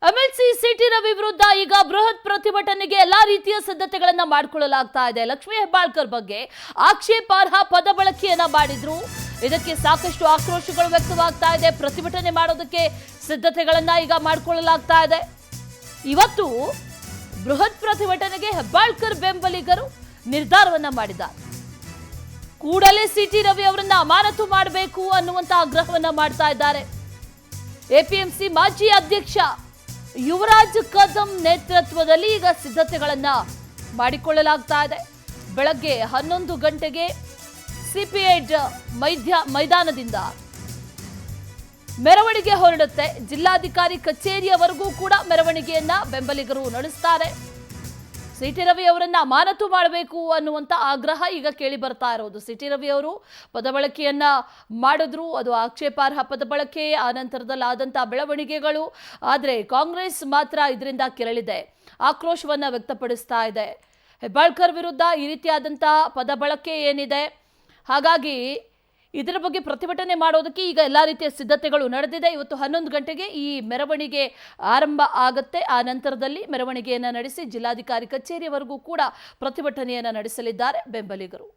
MLC city Ravi ವಿರುದ್ಧ ಈಗ ಬೃಹತ್ ಪ್ರತಿಭಟನೆಗೆ ಎಲ್ಲಾ ರೀತಿಯ ಸಿದ್ಧತೆಗಳನ್ನ ಮಾಡಿಕೊಳ್ಳಲಾಗ್ತಾ ಇದೆ. ಲಕ್ಷ್ಮೀ ಹೆಬ್ಬಾಳ್ಕರ್ ಬಗ್ಗೆ ಆಕ್ಷೇಪಾರ್ಹ ಪದ ಬಳಕೆಯನ್ನ ಮಾಡಿದ್ರು. ಇದಕ್ಕೆ ಸಾಕಷ್ಟು ಆಕ್ರೋಶಗಳು ವ್ಯಕ್ತವಾಗ್ತಾ ಇದೆ. ಪ್ರತಿಭಟನೆ ಮಾಡೋದಕ್ಕೆ ಸಿದ್ಧತೆಗಳನ್ನ ಈಗ ಮಾಡಿಕೊಳ್ಳಲಾಗ್ತಾ ಇದೆ. ಇವತ್ತು ಬೃಹತ್ ಪ್ರತಿಭಟನೆಗೆ ಹೆಬ್ಬಾಳ್ಕರ್ ಬೆಂಬಲಿಗರು ನಿರ್ಧಾರವನ್ನ ಮಾಡಿದ್ದಾರೆ. ಕೂಡಲೇ ಸಿಟಿ ರವಿ ಅವರನ್ನ ಅಮಾನತು ಮಾಡಬೇಕು ಅನ್ನುವಂತ ಆಗ್ರಹವನ್ನ ಮಾಡ್ತಾ ಇದ್ದಾರೆ. ಎಪಿಎಂಸಿ ಮಾಜಿ ಅಧ್ಯಕ್ಷ ಯುವರಾಜ್ ಕದಂ ನೇತೃತ್ವದಲ್ಲಿ ಈಗ ಸಿದ್ಧತೆಗಳನ್ನ ಮಾಡಿಕೊಳ್ಳಲಾಗ್ತಾ ಇದೆ. ಬೆಳಗ್ಗೆ 11 ಗಂಟೆಗೆ ಸಿಪಿಐಡ್ ಮೈದಾನದಿಂದ ಮೆರವಣಿಗೆ ಹೊರಡುತ್ತೆ. ಜಿಲ್ಲಾಧಿಕಾರಿ ಕಚೇರಿಯವರೆಗೂ ಕೂಡ ಮೆರವಣಿಗೆಯನ್ನ ಬೆಂಬಲಿಗರು ನಡೆಸ್ತಾರೆ. ಸಿಟಿ ರವಿ ಅವರನ್ನ ಅಮಾನತು ಮಾಡಬೇಕು ಅನ್ನುವಂತ ಆಗ್ರಹ ಈಗ ಕೇಳಿ ಬರ್ತಾ ಇರೋದು. ಸಿಟಿ ರವಿ ಅವರು ಪದ ಬಳಕೆಯನ್ನ ಮಾಡಿದ್ರು, ಅದು ಆಕ್ಷೇಪಾರ್ಹ ಪದ ಬಳಕೆ. ಆ ನಂತರದಲ್ಲಿ ಆದಂತಹ ಬೆಳವಣಿಗೆಗಳು. ಆದರೆ ಕಾಂಗ್ರೆಸ್ ಮಾತ್ರ ಇದರಿಂದ ಕೆರಳಿದೆ, ಆಕ್ರೋಶವನ್ನ ವ್ಯಕ್ತಪಡಿಸ್ತಾ ಇದೆ. ಹೆಬ್ಬಾಳ್ಕರ್ ವಿರುದ್ಧ ಈ ರೀತಿಯಾದಂತಹ ಪದ ಬಳಕೆ ಏನಿದೆ, ಹಾಗಾಗಿ ಇದರ ಬಗ್ಗೆ ಪ್ರತಿಭಟನೆ ಮಾಡೋದಕ್ಕೆ ಈಗ ಎಲ್ಲ ರೀತಿಯ ಸಿದ್ಧತೆಗಳು ನಡೆದಿದೆ. ಇವತ್ತು 11 ಗಂಟೆಗೆ ಈ ಮೆರವಣಿಗೆ ಆರಂಭ ಆಗುತ್ತೆ. ಆ ನಂತರದಲ್ಲಿ ಮೆರವಣಿಗೆಯನ್ನು ನಡೆಸಿ ಜಿಲ್ಲಾಧಿಕಾರಿ ಕಚೇರಿಯವರೆಗೂ ಕೂಡ ಪ್ರತಿಭಟನೆಯನ್ನು ನಡೆಸಲಿದ್ದಾರೆ ಬೆಂಬಲಿಗರು.